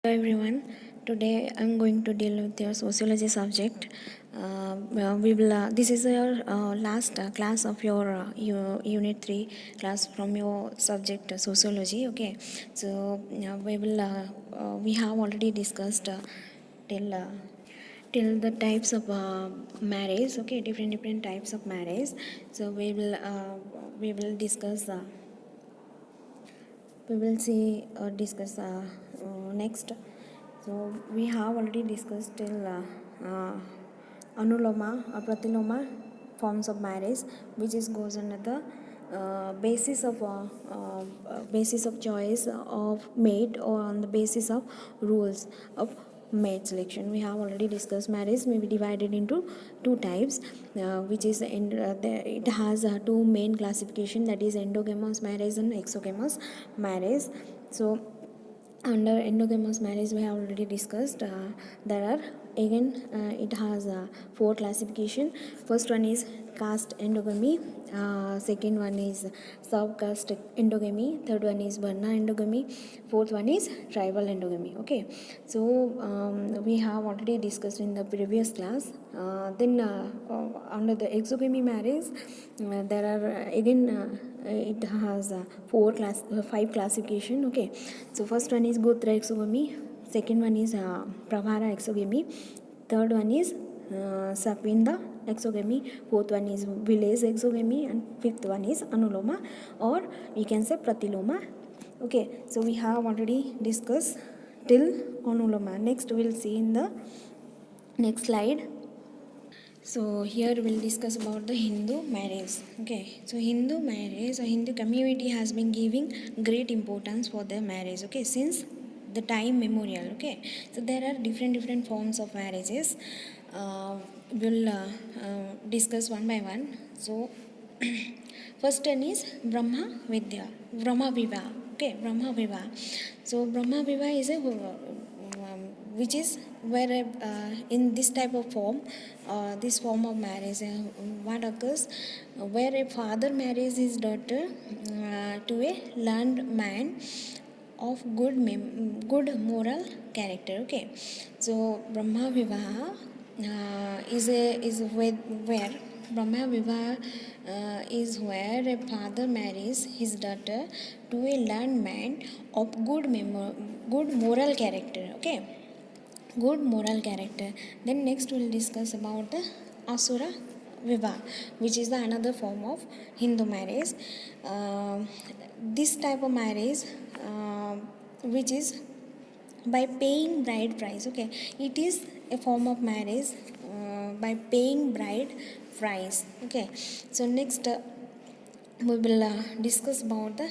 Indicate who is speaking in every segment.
Speaker 1: Hello everyone. Today I'm going to deal with your sociology subject. We will. This is your last class of your unit 3 class from your subject sociology. Okay. So we have already discussed till uh, till the types of marriage. Okay, different types of marriage. So we will discuss. We will see discuss next. So we have already discussed till anuloma or pratiloma forms of marriage, which is goes under the basis of choice of mate, or on the basis of rules of mate selection. We have already discussed marriage may be divided into two types, which is it has two main classification, that is endogamous marriage and exogamous marriage. So under endogamous marriage we have already discussed, there are again it has four classification. First one is caste endogamy, second one is subcaste endogamy, third one is varna endogamy, fourth one is tribal endogamy. Okay, so we have already discussed in the previous class. Then under the exogamy marriage, there are again it has five classification. Okay, so first one is gotra exogamy, second one is pravara exogamy, third one is sapinda exogamy, fourth one is village exogamy, and fifth one is anuloma, or we can say pratiloma. Okay, so we have already discussed till anuloma. Next we'll see in the next slide. So here we'll discuss about the Hindu marriage. Okay, so Hindu marriage or Hindu community has been giving great importance for their marriage. Okay, since the time memorial. Okay, so there are different forms of marriages. We'll discuss one by one. So first one is Brahma Viva. Okay, Brahma Viva. So Brahma Viva is a which is where in this type of form, this form of marriage, what occurs, where a father marries his daughter to a learned man of good moral character. Okay, so Brahma Vivaha where Brahma Vivaha is where a father marries his daughter to a learned man of good moral character. Okay, good moral character. Then next we'll discuss about the Asura Vivah, which is the another form of Hindu marriage. This type of marriage, which is by paying bride price. Okay, it is a form of marriage by paying bride price. Okay, so next we will discuss about the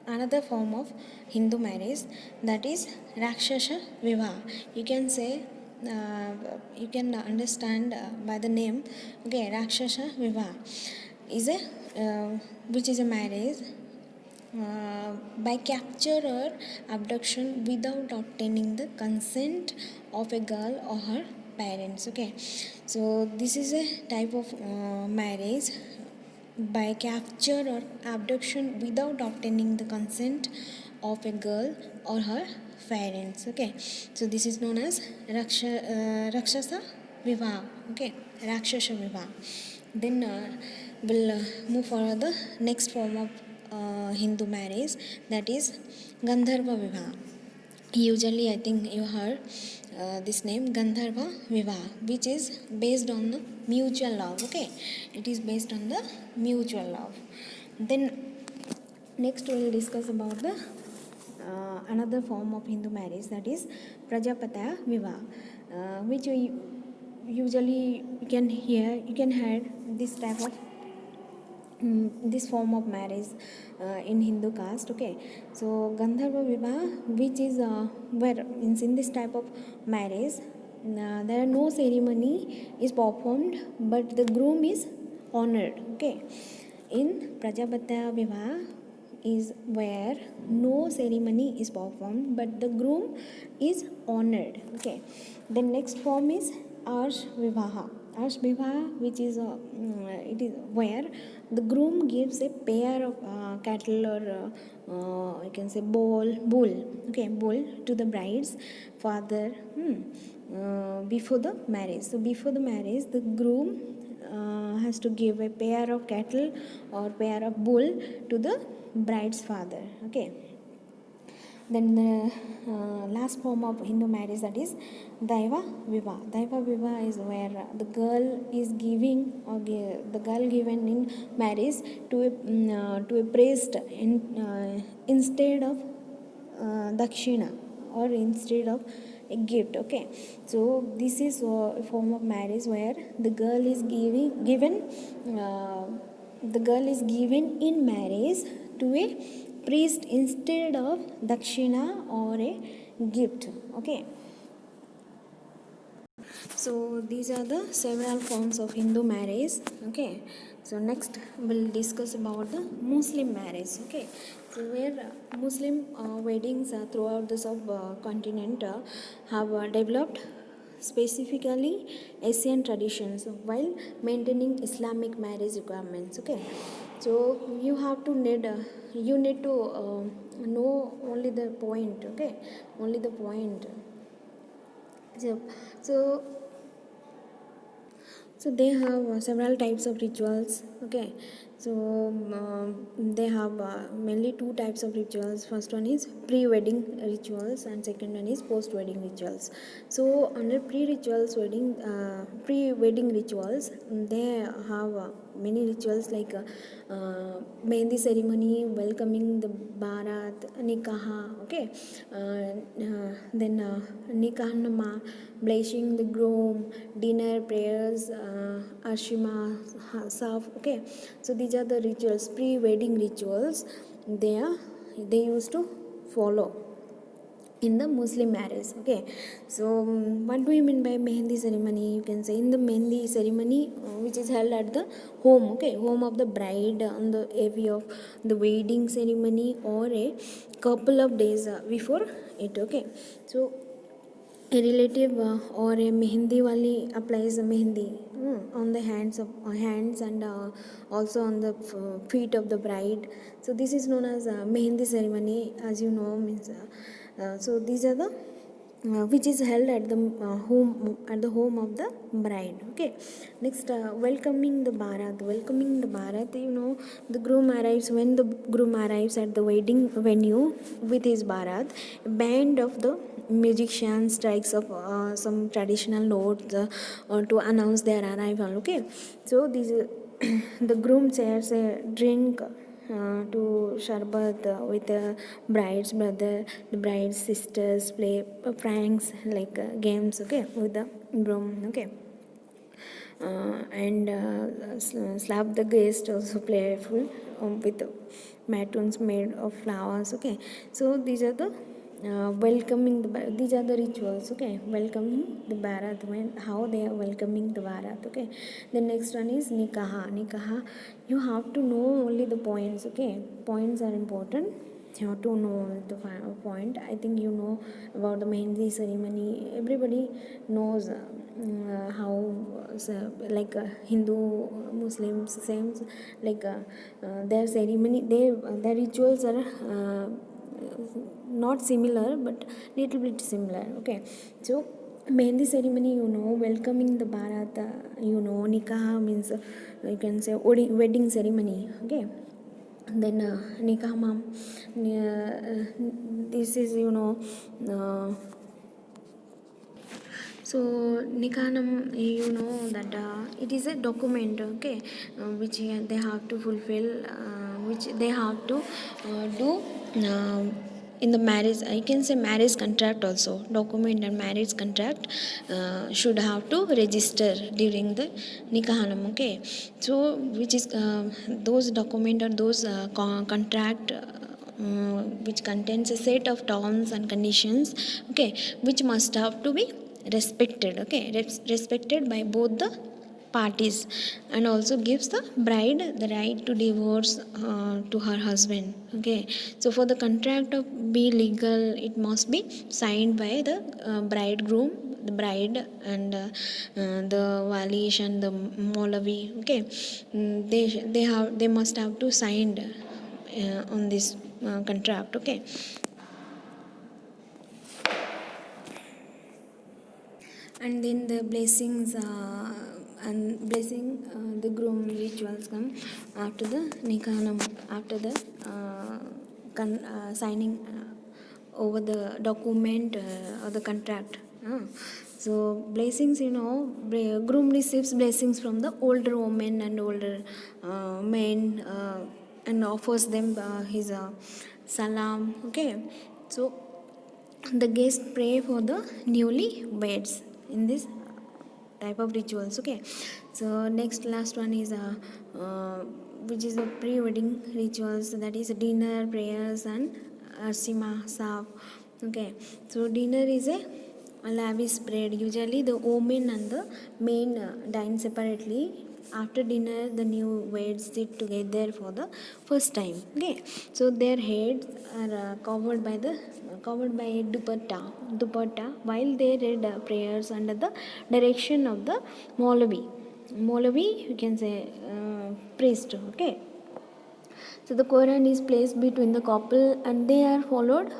Speaker 1: another form of Hindu marriage, that is Rakshasa Vivah. You can say, you can understand by the name. Okay, Rakshasa Vivah is a which is a marriage by capture or abduction without obtaining the consent of a girl or her parents. Okay, so this is a type of marriage by capture or abduction without obtaining the consent of a girl or her parents. Okay, so this is known as Rakshasa Vivah. Okay, Rakshasa Vivah. Then we'll move for the next form of Hindu marriage, that is Gandharva Vivah. Usually, I think you heard this name Gandharva Vivah, which is based on the mutual love. Okay, it is based on the mutual love. Then next we will discuss about the another form of Hindu marriage, that is Prajapatya Vivah, which we usually you can hear this type of this form of marriage in Hindu caste. Okay, so Gandharva Vivah, which is where in this type of marriage, there are no ceremony is performed, but the groom is honored. Okay, in Prajapatya Vivah is where no ceremony is performed, but the groom is honored. Okay, the next form is Arsh Vivaha. Ash Vivah, which is it is where the groom gives a pair of cattle or you can say bull to the bride's father before the marriage. So before the marriage, the groom has to give a pair of cattle or pair of bull to the bride's father. Okay. Then the last form of Hindu marriage, that is Daiva Viva. Daiva Viva is where the girl is giving or the girl given in marriage to a priest instead of dakshina or instead of a gift. Okay, so this is a form of marriage where the girl is given in marriage to a priest instead of dakshina or a gift. Okay, so these are the several forms of Hindu marriage. Okay, so next we'll discuss about the Muslim marriage. Okay, so where Muslim weddings throughout the subcontinent have developed specifically Asian traditions while maintaining Islamic marriage requirements. Okay, so you need to know only the point. Okay, only the point. So so they have several types of rituals. Okay, so they have mainly two types of rituals. First one is pre-wedding rituals and second one is post-wedding rituals. So under pre-wedding rituals, they have many rituals like mehendi ceremony, welcoming the barat, nikah. Okay, then nikah nama, blessing the groom, dinner, prayers, ashima, saf. Okay, so these are the rituals, pre-wedding rituals. They used to follow in the Muslim marriage. Okay, so what do you mean by mehendi ceremony? You can say in the mehendi ceremony, which is held at the home. Okay, home of the bride on the eve of the wedding ceremony or a couple of days before it. Okay, so a relative or a mehendi wali applies a mehendi on the hands and also on the feet of the bride. So this is known as mehendi ceremony, as you know, means so these are the which is held at the home of the bride. Okay, next welcoming the barat, you know, the groom arrives when the groom arrives at the wedding venue with his barat. A band of the musician strikes up some traditional notes to announce their arrival. Okay, so these the groom shares a drink to sharbat with the bride's brother. The bride's sisters play pranks like games. Okay, with the groom. Okay, and slap the guest also playful with matons made of flowers. Okay, so these are the these are the rituals. Okay, welcoming the barat, when how they are welcoming the barat. Okay, the next one is nikah. You have to know only the points. Okay, points are important. You have to know the point. I think you know about the mehendi ceremony. Everybody knows how like Hindu Muslims same, like their ceremony, their rituals are not similar but little bit similar. Okay, so mehendi ceremony, you know, welcoming the barat, you know, nikah means you can say wedding ceremony. Okay, then nikah mom, this is, you know, so nikanam, you know that it is a document. Okay, which they have to fulfill, which they have to do in the marriage. I can say marriage contract also, document and marriage contract should have to register during the nikahanam. Okay, so which is those document or those contract which contains a set of terms and conditions. Okay, which must have to be respected. Okay, respected by both the parties, and also gives the bride the right to divorce to her husband. Okay, so for the contract to be legal, it must be signed by the bridegroom the bride and the Walish and the Molavi. Okay, they must have to sign on this contract. Okay. And then the blessings and blessing the groom rituals come after the nikah, after the signing over the document or the contract. So blessings, groom receives blessings from the older women and older men and offers them his salam. Okay, so the guests pray for the newly weds in this type of rituals. Okay, so next last one is which is the pre-wedding rituals, that is dinner, prayers and arsima sav. Okay, so dinner is a lavish spread. Usually the women and the men dine separately. After dinner, the new weds sit together for the first time. Okay, so their heads are covered by a dupatta while they read prayers under the direction of the Maulavi, you can say priest. Okay, so the Quran is placed between the couple and they are allowed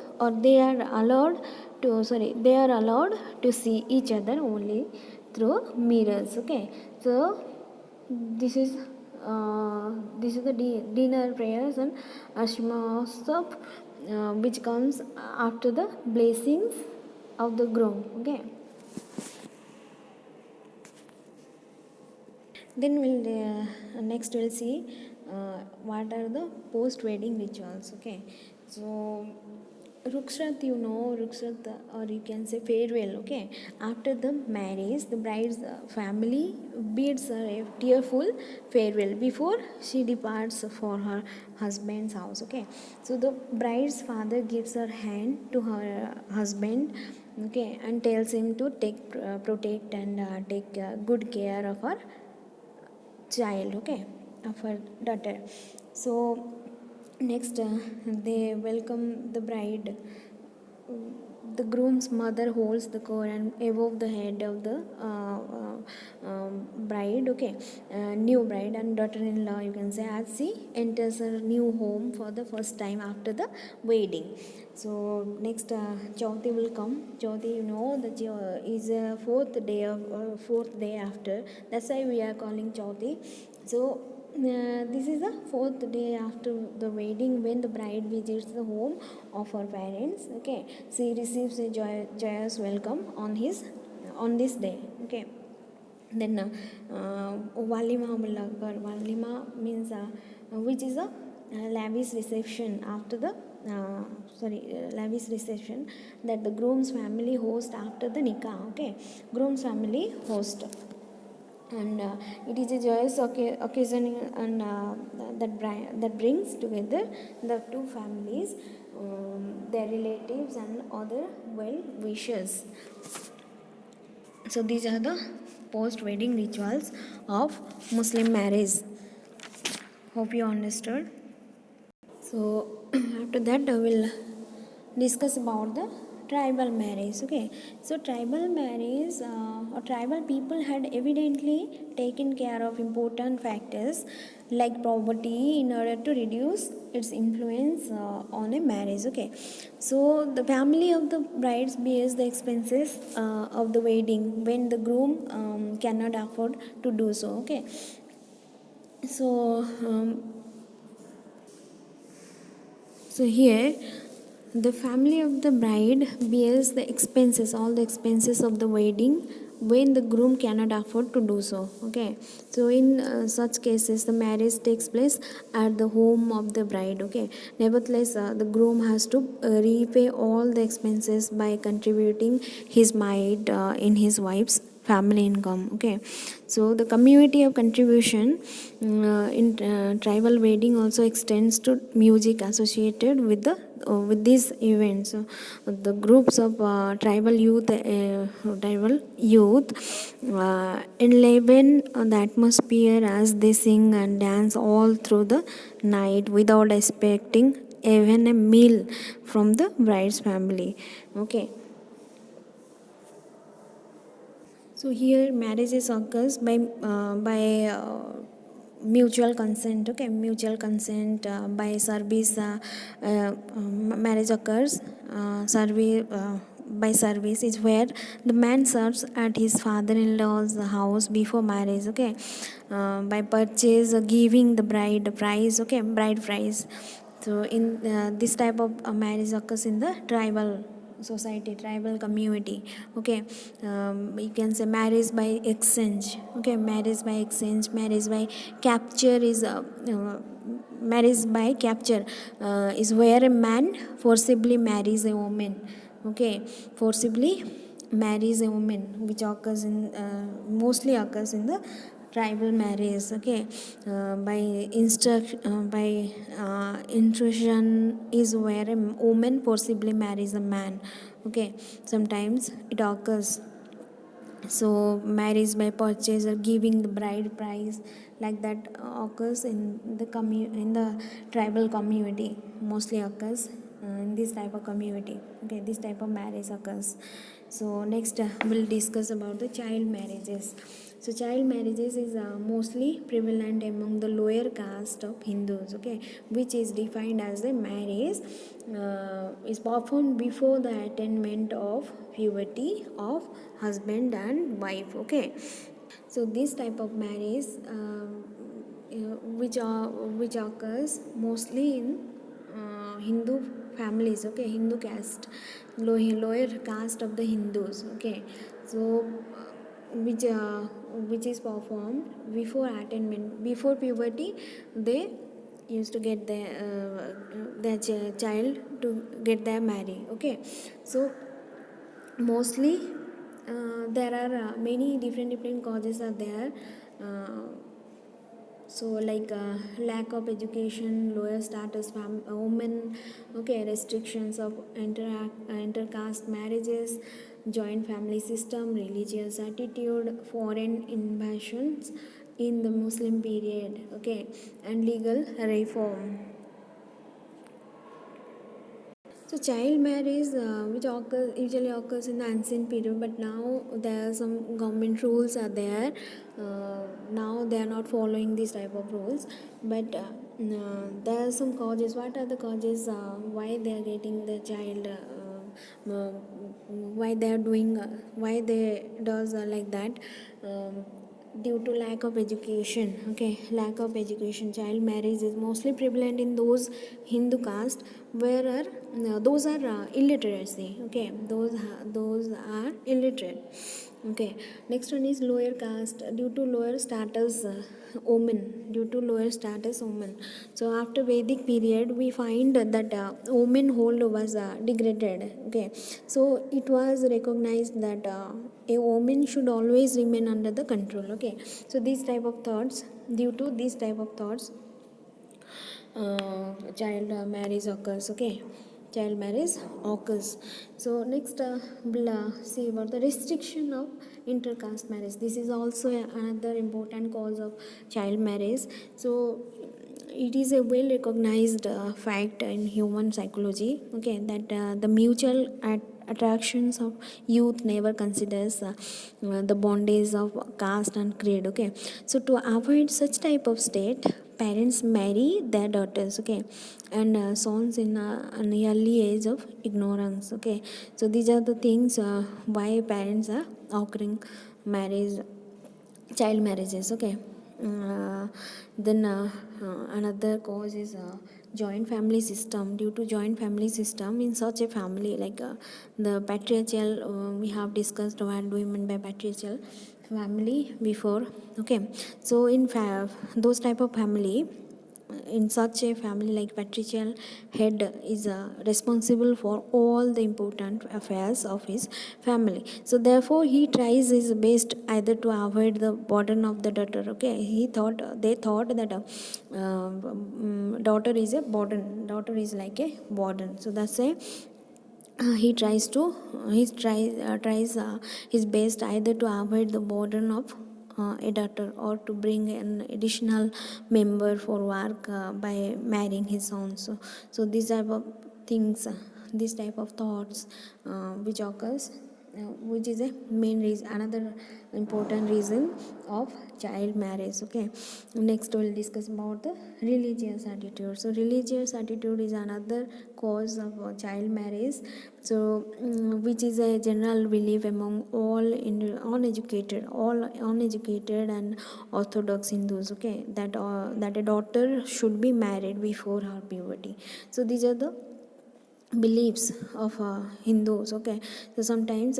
Speaker 1: to see each other only through mirrors. Okay, so this is the dinner prayers and ashmasab which comes after the blessings of the groom. Okay, then next we'll see what are the post wedding rituals. Okay, so Rukshat, Rukshat, or you can say farewell. Okay, after the marriage, the bride's family bids her a tearful farewell before she departs for her husband's house. Okay, so the bride's father gives her hand to her husband. Okay, and tells him to protect and take good care of her child. Okay, of her daughter. So next they welcome the bride. The groom's mother holds the Quran above the head of the bride. Okay, new bride and daughter-in-law, you can say, as she enters her new home for the first time after the wedding. So next Chauthi will come. Chauthi, that is fourth day after. That's why we are calling Chauthi. So this is the fourth day after the wedding when the bride visits the home of her parents. Okay, she receives a joyous welcome on this day. Okay, then walima means which is a lavish reception after the lavish reception that the groom's family host after the nikah. Okay, groom's family host, and it is a joyous occasion and that brings together the two families, their relatives and other well wishers. So these are the post wedding rituals of Muslim marriage. Hope you understood. So after that I will discuss about the tribal marriage. Okay, so tribal marriage or tribal people had evidently taken care of important factors like poverty in order to reduce its influence on a marriage. Okay, so the family of the brides bears the expenses of the wedding when the groom cannot afford to do so. Okay, so so here the family of the bride bears the expenses, all the expenses of the wedding when the groom cannot afford to do so. Okay, so in such cases the marriage takes place at the home of the bride. Okay, nevertheless the groom has to repay all the expenses by contributing his mite in his wife's family income. Okay, so the community of contribution in tribal wedding also extends to music associated with these events. So the groups of tribal youth enliven the atmosphere as they sing and dance all through the night without expecting even a meal from the bride's family. Okay, So here marriage is occurs by mutual consent. Okay, mutual consent by service. Marriage occurs service by service is where the man serves at his father-in-law's house before marriage. Okay, by purchase, giving the bride a price. Okay, bride price. So in this type of marriage occurs in the tribal society, tribal community. Okay, you can say marriage by exchange. Okay, marriage by exchange, marriage by capture is marriage by capture is where a man forcibly marries a woman. Okay, forcibly marries a woman, which occurs in mostly occurs in the tribal marriage. Okay, by intrusion is where a woman forcibly marries a man. Okay, sometimes it occurs. So marriage by purchase or giving the bride price, like that occurs in the tribal community, mostly occurs in this type of community. Okay, this type of marriage occurs. So next we'll discuss about the child marriages. So child marriages is mostly prevalent among the lower caste of Hindus. Okay, which is defined as a marriage is performed before the attainment of puberty of husband and wife. Okay, so this type of marriage which occurs mostly in Hindu families. Okay, Hindu caste, lower caste of the Hindus. Okay, so which uh, which is performed before attainment, before puberty. They used to get their child to get their marry. Okay, so mostly there are many different causes are there. uh, so like lack of education, lower status women. Okay, restrictions of intercaste marriages, joint family system, religious attitude, foreign invasions in the Muslim period. Okay, and legal reform. So child marriage, which usually occurs in the ancient period, but now there are some government rules are there. Now they are not following these type of rules, but there are some causes. What are the causes? Why they are getting the child? Why they are doing? Why they does like that? Due to lack of education. Okay, lack of education, child marriage is mostly prevalent in those Hindu caste where are those are illiteracy. Okay, those are illiterate. Okay, next one is lower caste, due to lower status women, due to lower status women. So after Vedic period we find that women hold was degraded. Okay, so it was recognized that a woman should always remain under the control. Okay, so these type of thoughts, due to these type of thoughts, child marriage occurs. Okay, child marriage occurs. So next we'll see about the restriction of intercaste marriage. This is also another important cause of child marriage. So it is a well recognized fact in human psychology. Okay, that the mutual attractions of youth never considers the bondage of caste and creed. Okay, so to avoid such type of state, parents marry their daughters. Okay, and sons in an early age of ignorance. Okay, so these are the things why parents are occurring marriage, child marriages. Okay, uh, then another cause is joint family system. Due to joint family system, in such a family like the patriarchal, we have discussed what do we mean by patriarchal family before. Okay, so in those type of family, in such a family like patrician, head is responsible for all the important affairs of his family. So therefore he tries his best either to avoid the burden of the daughter. Okay, they thought that daughter is a burden, daughter is like a burden. So that's a tries his best either to avoid the burden of a daughter or to bring an additional member for work by marrying his son. So these type of things, these type of thoughts which occurs which is a main reason, another important reason of child marriage. Okay, next we'll discuss about the religious attitude. So religious attitude is another cause of child marriage. So which is a general belief among all uneducated and orthodox Hindus, okay, that a daughter should be married before her puberty. So these are the beliefs of Hindus. Okay, so sometimes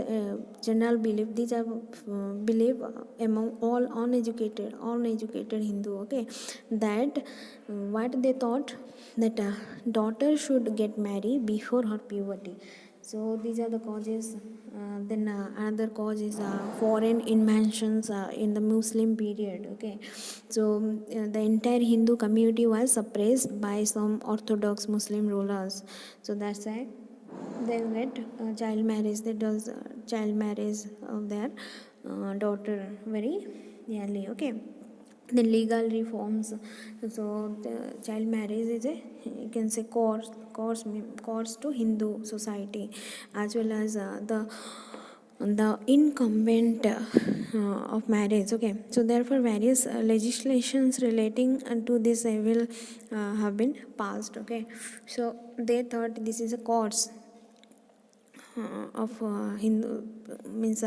Speaker 1: general belief, these are belief among all uneducated Hindu. Okay, that what they thought, that daughter should get married before her puberty. So these are the causes. Then another cause is foreign inventions in the Muslim period. Okay, so the entire Hindu community was suppressed by some Orthodox Muslim rulers. So that's why they get child marriage. They does child marriage of their daughter very early. Okay, the legal reforms. So the child marriage is a, you can say, course to Hindu society, as well as the incumbent of marriage. Okay, so therefore various legislations relating to this will have been passed. Okay, so they thought this is a course of Hindu, means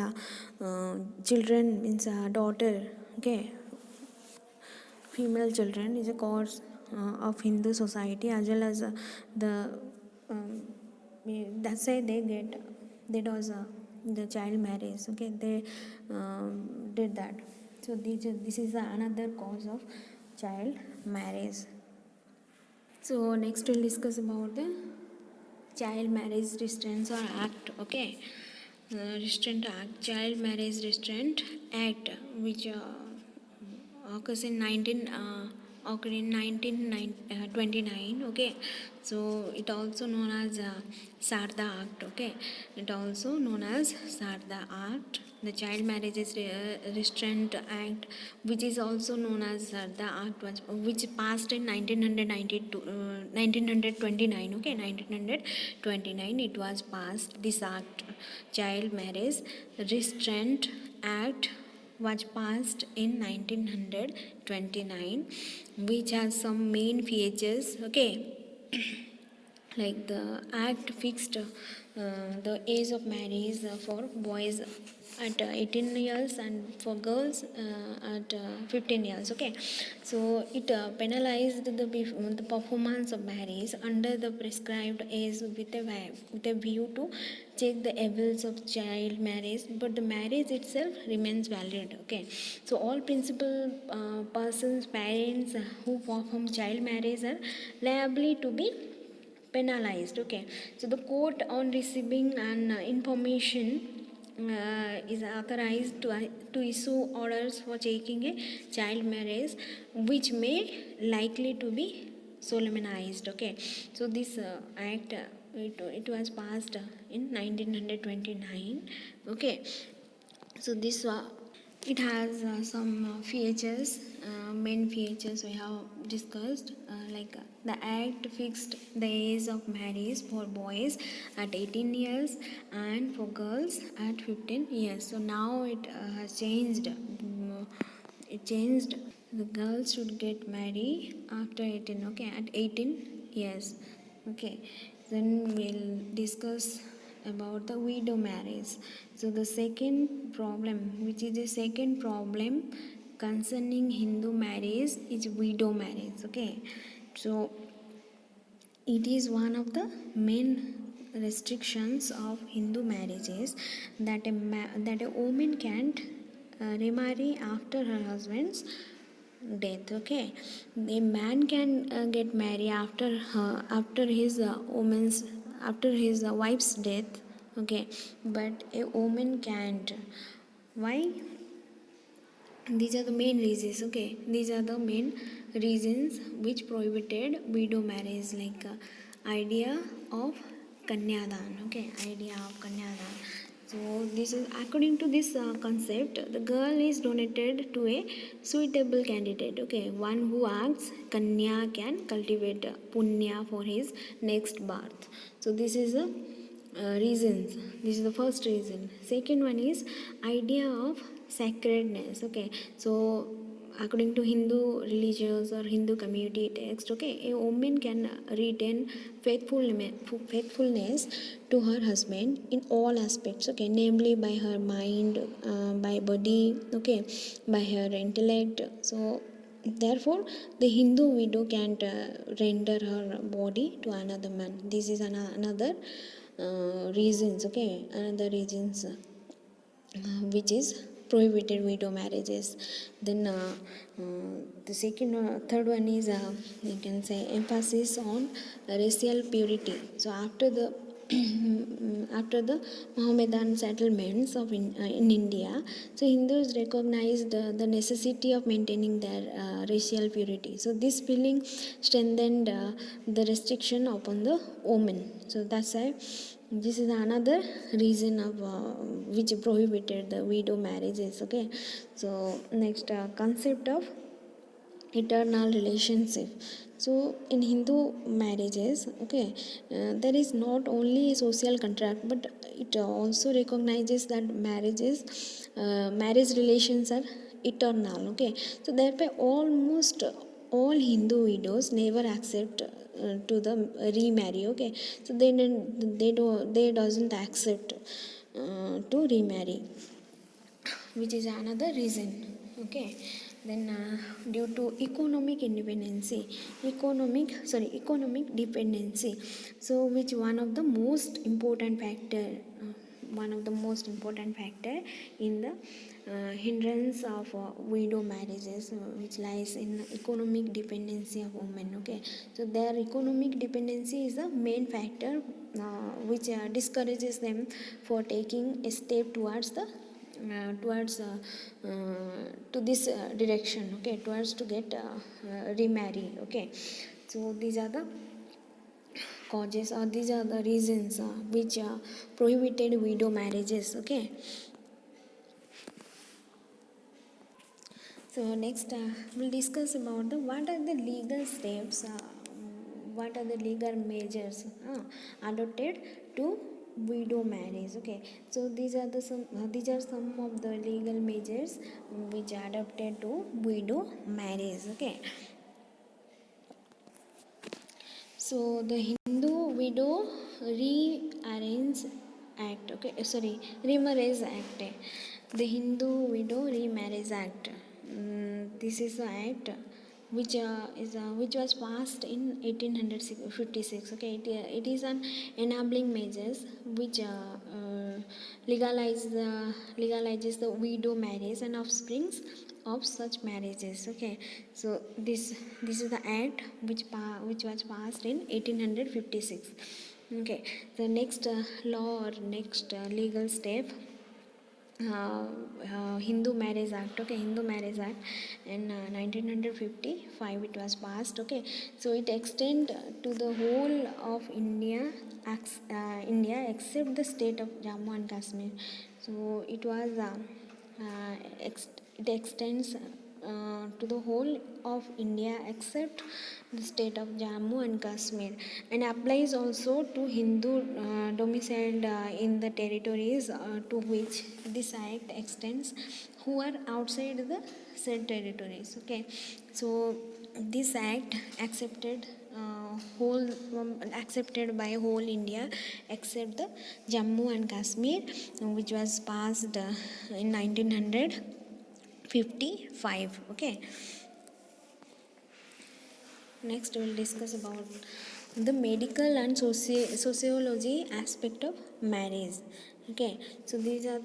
Speaker 1: children, means daughter. Okay, female children is a cause of Hindu society, as well as the um, that's why they get, that was the child marriage. Okay, they did that. So this is another cause of child marriage. So next we'll discuss about the child marriage restraints or act. Okay, restraint act, child marriage restraint act, which occurs in 1929. Okay, so it also known as Sarda Act. Okay, it also known as Sarda Act, the child marriages restraint act, which is also known as Sarda Act, which passed in 1992, 1929. Okay, 1929 it was passed, this act, child marriage restraint act was passed in 1929, which has some main features. Okay, like the act fixed the age of marriage for boys at 18 years and for girls at 15 years. Okay, so it penalized the performance of marriage under the prescribed age with a view to check the evils of child marriage, but the marriage itself remains valid. Okay, so all principal persons, parents who perform child marriage are liable to be penalized. Okay, so the court on receiving an information is authorized to issue orders for checking a child marriage, which may likely to be solemnized. Okay, so this act it was passed in 1929. Okay, so this it has some features, main features we have discussed, like the act fixed the age of marriage for boys at 18 years and for girls at 15 years. So now it has changed. It changed. The girls should get married after 18. Okay, at 18 years. Okay, then we'll discuss about the widow marriage. So the second problem, which is the second problem concerning Hindu marriage, is widow marriage. Okay, so it is one of the main restrictions of Hindu marriages, that a woman can't remarry after her husband's death. Okay, a man can get married after his woman's after his wife's death. Okay, but a woman can't. Why? These are the main reasons. Okay, these are the main reasons which prohibited widow marriage, like idea of kanyadan. Okay, idea of kanyadan. So this is according to this concept, the girl is donated to a suitable candidate. Okay, one who acts kanya can cultivate punya for his next birth. So this is a reasons. This is the first reason. Second one is idea of sacredness. Okay, so according to Hindu religious or Hindu community text, okay, a woman can retain faithfulness to her husband in all aspects. Okay, namely by her mind, by body, okay, by her intellect. So therefore, the Hindu widow can't render her body to another man. This is another reasons. Okay, another reasons which is prohibited widow marriages. Then the third one is you can say emphasis on racial purity. So after the after the Mohammedan settlements in India, so Hindus recognized the necessity of maintaining their racial purity. So this feeling strengthened the restriction upon the woman. So that's why this is another reason of which prohibited the widow marriages. Okay, so next concept of eternal relationship. So in Hindu marriages, okay, there is not only a social contract, but it also recognizes that marriage relations are eternal. Okay, so thereby almost all Hindu widows never accept to the remarry. Okay, so they doesn't accept to remarry, which is another reason. Okay, then due to economic dependency, so which one of the most important factor in the hindrance of widow marriages, which lies in economic dependency of women. Okay, so their economic dependency is the main factor which discourages them for taking a step towards the towards to this direction. Okay, towards to get remarry. Okay, so these are the causes, or these are the reasons which prohibited widow marriages. Okay, so next we'll discuss about the what are the legal steps, what are the legal measures adopted to widow marriage. Okay, so these are some of the legal measures which are adopted to widow marriage. Okay, so the Hindu widow rearrange act. Okay, remarriage act. The Hindu widow remarriage act. This is the act which was passed in 1856. Okay, it is an enabling measures which legalizes the widow marriage and offsprings of such marriages. Okay, so this is the act which was passed in 1856. Okay, the next law or next legal step, Hindu Marriage Act. Okay, Hindu Marriage Act in 1955 it was passed. Okay, so it extend to the whole of India except the state of Jammu and Kashmir. So it was it extends to the whole of India except the state of Jammu and Kashmir, and applies also to Hindu domiciled in the territories to which this act extends, who are outside the said territories. Okay, so this act accepted by whole India except the Jammu and Kashmir, which was passed in 1955. Okay, next we'll discuss about the medical and sociology aspect of marriage. Okay, so these are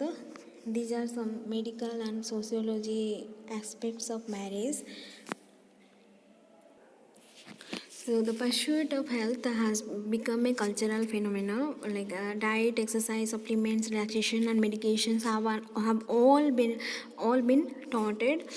Speaker 1: some medical and sociology aspects of marriage. So the pursuit of health has become a cultural phenomenon. Like diet, exercise, supplements, relaxation, and medications have all been touted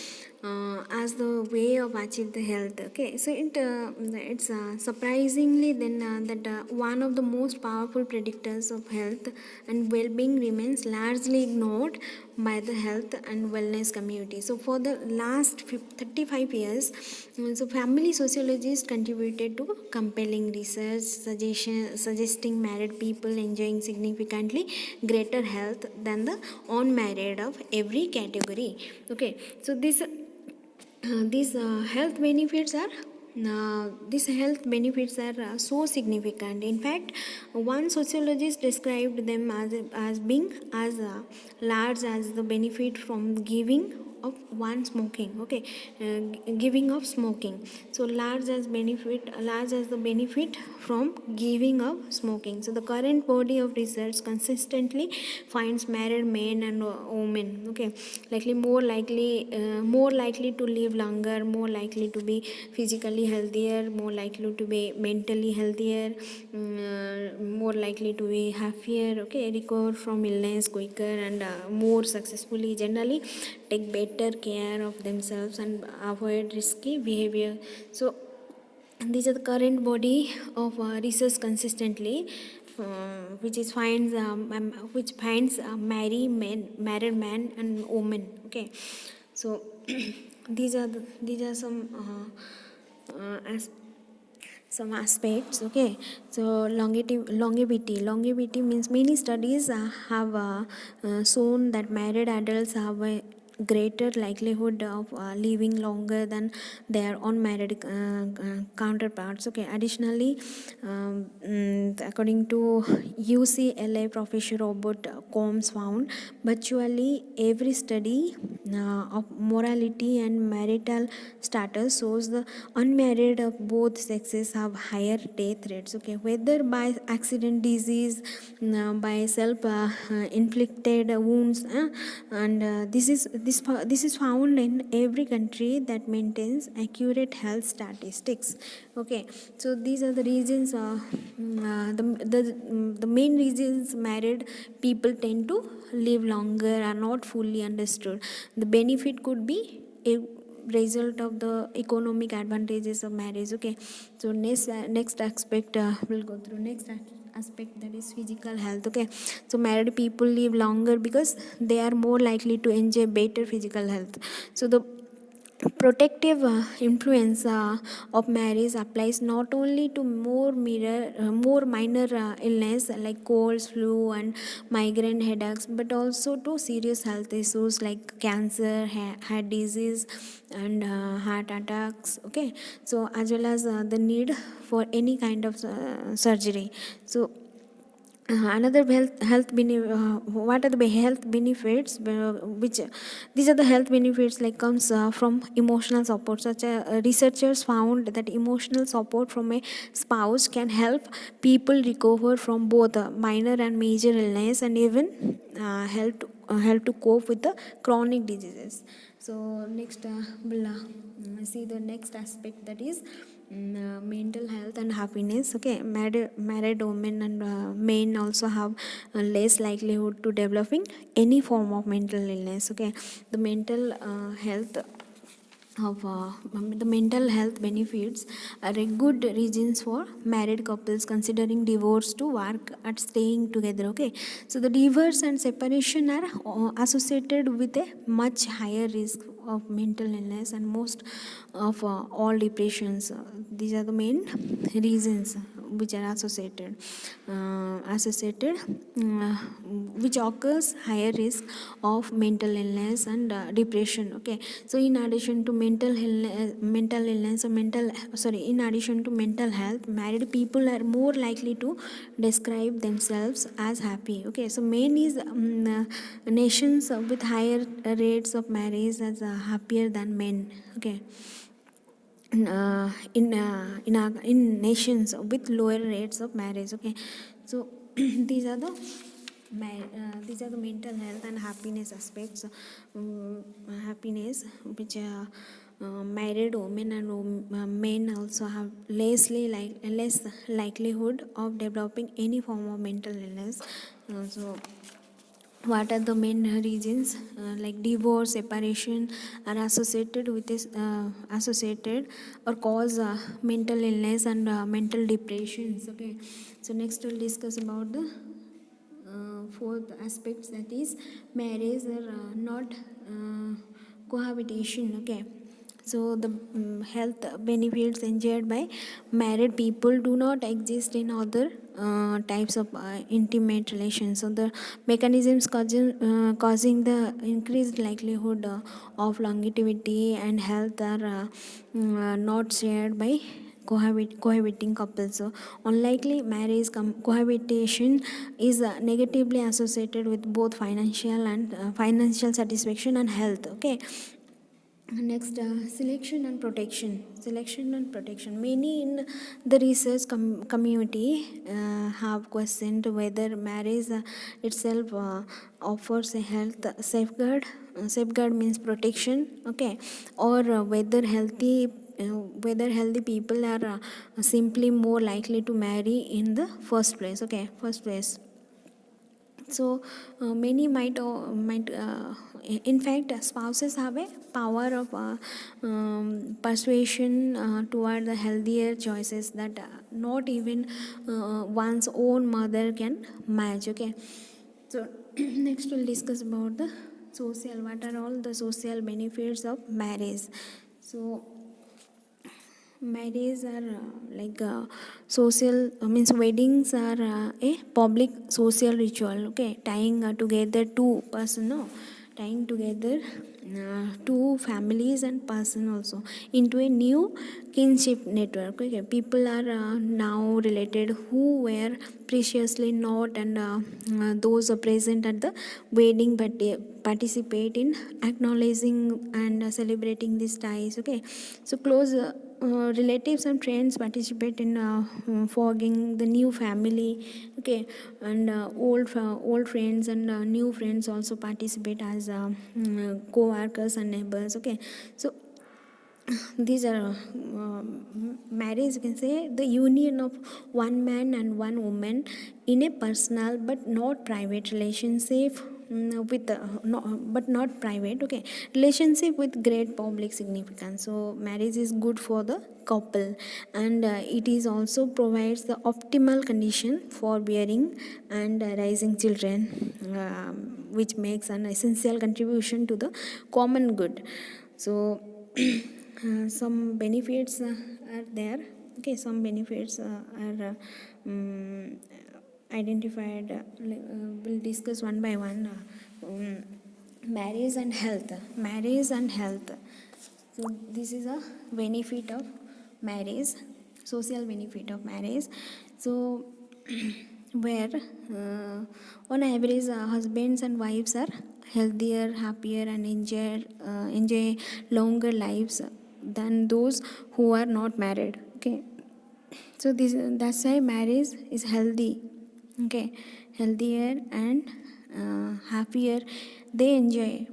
Speaker 1: as the way of achieve the health. Okay, so it's surprisingly then that one of the most powerful predictors of health and well-being remains largely ignored by the health and wellness community. So for the last 35 years, so family sociologists contributed to compelling research suggesting married people enjoying significantly greater health than the unmarried of every category. Okay, so these health benefits are so significant. In fact, one sociologist described them as being as large as the benefit from giving of one smoking. Okay, giving of smoking. So large as the benefit from giving of smoking. So the current body of research consistently finds married men and women, okay, more likely to live longer, more likely to be physically healthier, more likely to be mentally healthier, more likely to be happier, okay, recover from illness quicker and more successfully, generally take better care of themselves and avoid risky behavior. So these are the current body of research consistently, which finds married men and women. Okay, so these are some aspects. Okay, so longevity means many studies have shown that married adults have a greater likelihood of living longer than their unmarried counterparts. Okay, additionally, according to UCLA professor Robert Combs found virtually every study of morality and marital status shows the unmarried of both sexes have higher death rates. Okay, whether by accident, disease, by self inflicted wounds, and this is found in every country that maintains accurate health statistics. Okay, so these are the reasons. The main reasons married people tend to live longer are not fully understood. The benefit could be a result of the economic advantages of marriage. Okay, so next aspect we'll go through next aspect, that is physical health. Okay, so married people live longer because they are more likely to enjoy better physical health. So the protective influence of marriage applies not only to more minor illness like colds, flu, and migraine headaches, but also to serious health issues like cancer, heart disease, and heart attacks. Okay, so as well as the need for any kind of surgery. So another what are the health benefits which these are the health benefits like comes from emotional support. Such researchers found that emotional support from a spouse can help people recover from both minor and major illness, and even help to cope with the chronic diseases. So next we'll see the next aspect, that is mental health and happiness. Okay, married women and men also have less likelihood to developing any form of mental illness. Okay, the mental health benefits are a good reasons for married couples considering divorce to work at staying together. Okay, so the divorce and separation are associated with a much higher risk of mental illness and most of all depressions. These are the main reasons which are associated which occurs higher risk of mental illness and depression. Okay, so in addition to mental illness or in addition to mental health, married people are more likely to describe themselves as happy. Okay, so main is nations with higher rates of marriage as happier than men. Okay, in nations with lower rates of marriage. Okay, so these are the mental health and happiness aspects. Happiness which married women and men also have less likelihood of developing any form of mental illness. So what are the main reasons like divorce, separation are associated with this associated or cause mental illness and mental depressions. Okay, so next we'll discuss about the fourth aspects, that is marriage or not cohabitation. Okay, so the health benefits enjoyed by married people do not exist in other types of intimate relations. So the mechanisms causing the increased likelihood of longevity and health are not shared by cohabiting couples. So unlikely marriage cohabitation is negatively associated with both financial satisfaction and health. Okay, next, selection and protection. Many in the research community have questioned whether marriage itself offers a health safeguard means protection. Okay, or whether healthy people are simply more likely to marry in the first place. Okay, first place. So many might in fact spouses have a power of persuasion toward the healthier choices that not even one's own mother can match. Okay, so next we'll discuss about the social, what are all the social benefits of marriage. So marriages are social means weddings are a public social ritual. Okay, tying together two person, no, tying together two families and person also into a new kinship network. Okay, people are now related who were preciously not, and those present at the wedding but participate in acknowledging and celebrating these ties. Okay, so close relatives and friends participate in fogging the new family. Okay, and old friends and new friends also participate as co-workers and neighbors. Okay, so these are marriage, you can say, the union of one man and one woman in a personal but not private relationship, with no, but not private. Okay, relationship with great public significance. So marriage is good for the couple, and it is also provides the optimal condition for bearing and raising children, which makes an essential contribution to the common good. So some benefits are there. Okay, some benefits are identified. We'll discuss one by one. Marriage and health. So this is a benefit of marriage, social benefit of marriage. So where on average husbands and wives are healthier, happier, and enjoy longer lives than those who are not married. Okay, so this, that's why marriage is healthy. Okay, healthier and happier, they enjoy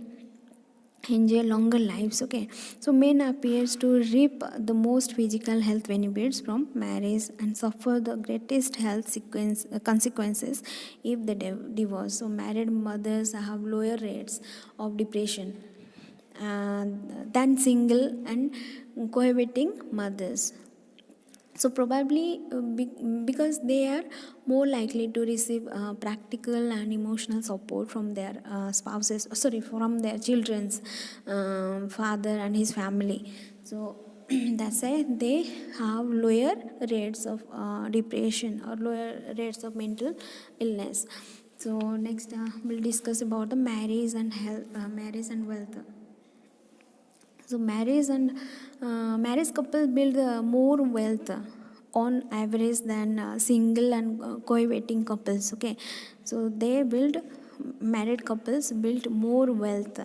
Speaker 1: longer lives. Okay, so men appears to reap the most physical health benefits from marriage and suffer the greatest consequences if they divorce. So married mothers have lower rates of depression than single and cohabiting mothers. So probably because they are more likely to receive practical and emotional support from their spouses, sorry, from their children's father and his family. So that's why they have lower rates of depression or lower rates of mental illness. So next we'll discuss about the marriage and health, marriage and wealth. So marriage couple build more wealth on average than single and cohabiting couples. Okay, so they build married couples build more wealth.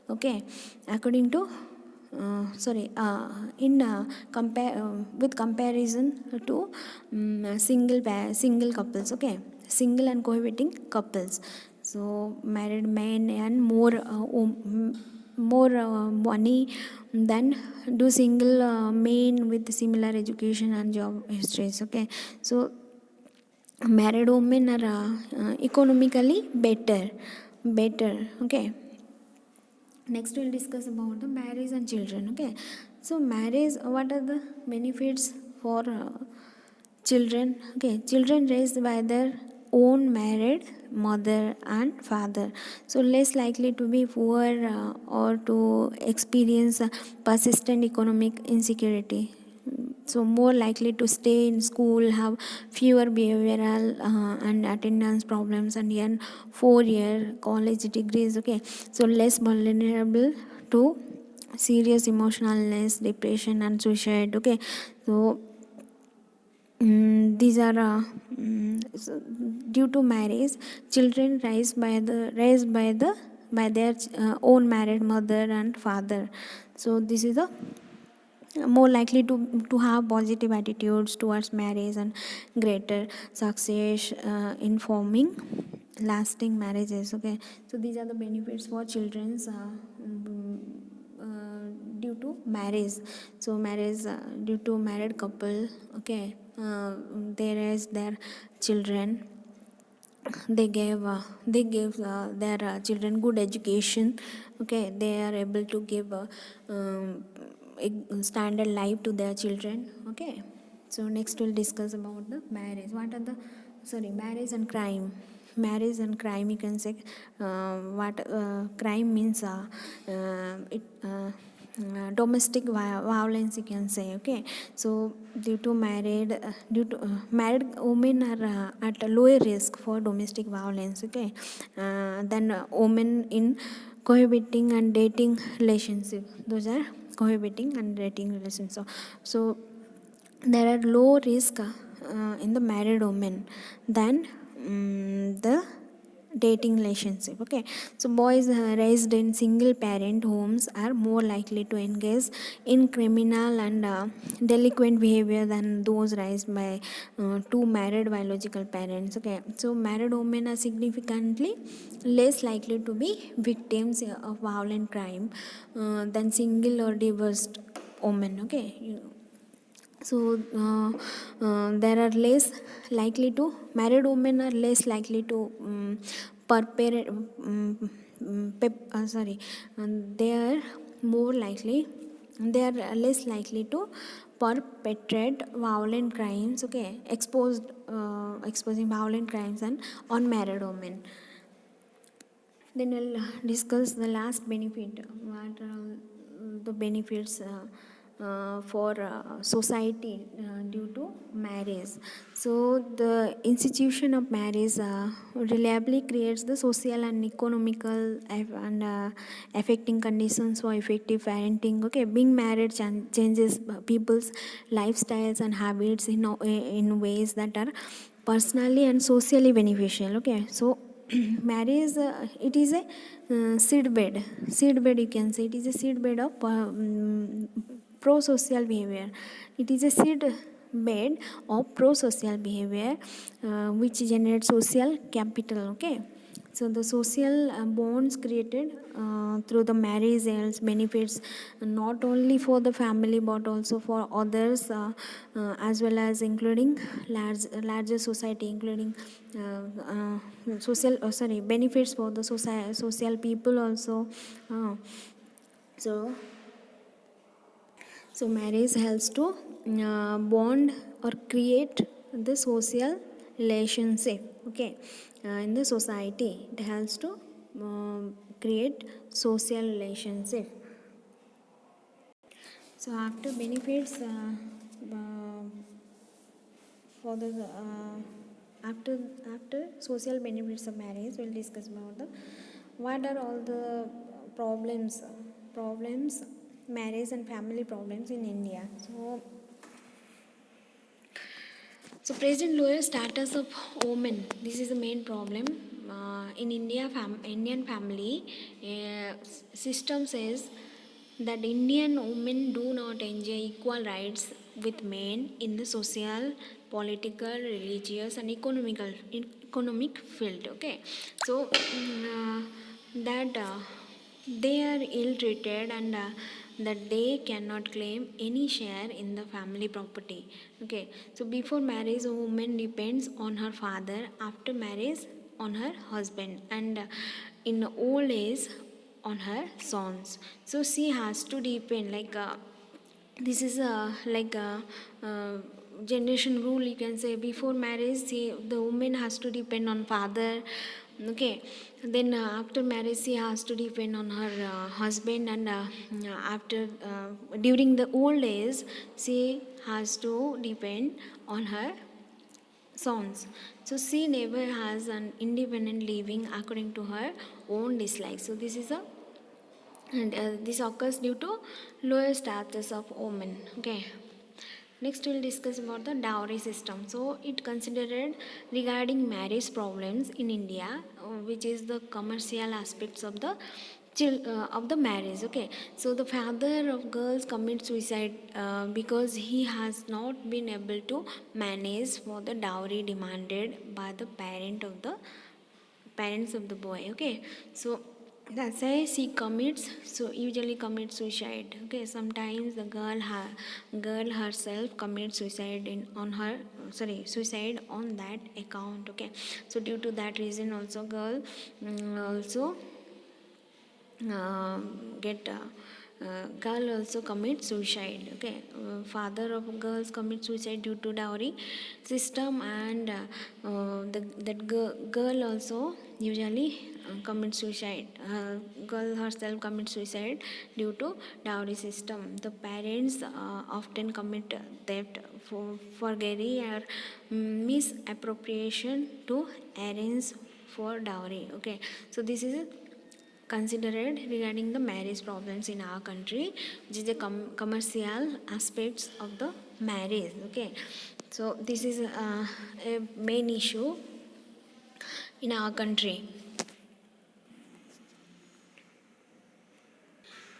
Speaker 1: Okay, according to in compare with comparison to single couples. Okay, single and cohabiting couples. So married men earn more money than do single men with similar education and job histories. Okay, so married women are economically better. better. Okay, next we'll discuss about the marriage and children. Okay, so marriage, what are the benefits for children? Okay, children raised by their own married mother and father, so less likely to be poor or to experience persistent economic insecurity, so more likely to stay in school, have fewer behavioral and attendance problems, and earn 4-year college degrees. Okay, so less vulnerable to serious emotional illness, depression and suicide. Okay, so these are so due to marriage, children raised by their own married mother and father. So this is a more likely to have positive attitudes towards marriage and greater success in forming lasting marriages. Okay, so these are the benefits for children's due to marriage. So marriage, due to married couple, okay, they raise their children, they gave their children good education. Okay, they are able to give a standard life to their children. Okay, so next we'll discuss about the marriage. What are the marriage and crime? Marriage and crime, you can say what crime means, it domestic violence, you can say. Okay, so due to married women are at a lower risk for domestic violence. Okay, than women in cohabiting and dating relationship. Those are cohabiting and dating relationship. So there are low risk in the married women than the dating relationship. Okay, so boys raised in single parent homes are more likely to engage in criminal and delinquent behavior than those raised by two married biological parents. Okay, so married women are significantly less likely to be victims of violent crime than single or divorced women. Okay, so there are less likely to married women are less likely to perpetrate they are more likely they are less likely to perpetrate violent crimes. Okay, exposing violent crimes and unmarried women. Then we'll discuss the last benefit. What are the benefits for society due to marriage? So, the institution of marriage reliably creates the social and economical and affecting conditions for effective parenting. Okay, being married changes people's lifestyles and habits in ways that are personally and socially beneficial. Okay, so marriage, it is a seed bed, you can say. It is a seed bed of pro-social behavior. It is a seed bed of pro-social behavior which generates social capital. Okay, so the social bonds created through the marriage yields benefits not only for the family but also for others, as well as including larger society, including benefits for the social people also. Uh, so so marriage helps to bond or create the social relationship. Okay, in the society it helps to create social relationship. So after benefits uh, for the after social benefits of marriage, we'll discuss about the what are all the problems marriage and family problems in India. So present lower status of women, this is the main problem in India. Indian family system says that Indian women do not enjoy equal rights with men in the social, political, religious, and economic field. Okay, so that they are ill treated, and that they cannot claim any share in the family property. Okay, so before marriage a woman depends on her father, after marriage on her husband, and in old age on her sons. So she has to depend this is a generation rule, you can say. Before marriage the woman has to depend on father, okay. Then after marriage she has to depend on her husband, and after during the old age she has to depend on her sons. So she never has an independent living according to her own dislikes. So this is a, and this occurs due to lower status of women, okay. Next we'll discuss about the dowry system. So it considered regarding marriage problems in India, which is the commercial aspects of the of the marriage, okay. So the father of girls commits suicide because he has not been able to manage for the dowry demanded by the parents of the boy, okay. So that's why she commits, so usually commits suicide, okay. Sometimes the girl herself commits suicide in on her, sorry, suicide on that account, okay. So due to that reason also girl also get girl also commit suicide, okay. Father of girls commit suicide due to dowry system, and girl also usually commit suicide, girl herself commits suicide due to dowry system. The parents often commit theft, forgery, or misappropriation to arrange for dowry, okay. So this is considered regarding the marriage problems in our country, which is the commercial aspects of the marriage, okay. So this is a main issue in our country.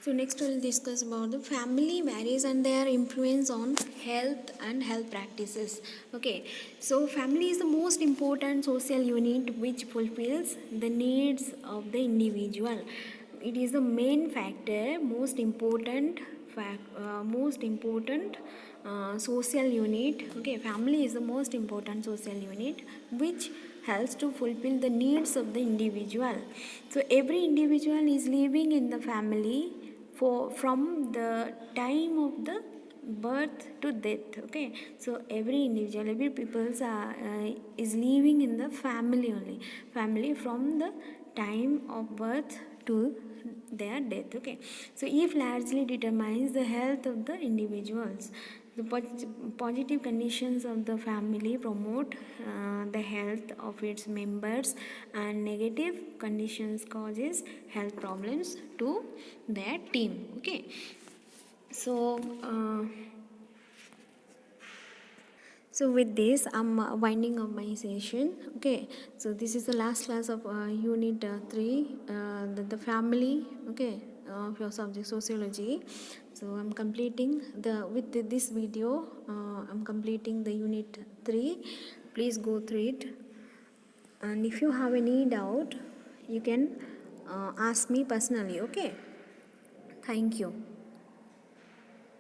Speaker 1: So next we'll discuss about the family marriage and their influence on health and health practices. Okay, so family is the most important social unit which fulfills the needs of the individual. It is the main factor, most important social unit. Okay, family is the most important social unit which helps to fulfill the needs of the individual. So every individual is living in the family for from the time of the birth to death, okay. So every individual, every people is living in the family only, family from the time of birth to their death, okay. So if largely determines the health of the individuals. The positive conditions of the family promote the health of its members, and negative conditions causes health problems to their team, okay. So with this I'm winding up my session, okay. So this is the last class of unit 3, the family, okay, of your subject sociology. So I'm completing this video, I'm completing the unit 3. Please go through it, and if you have any doubt you can ask me personally, okay. Thank you.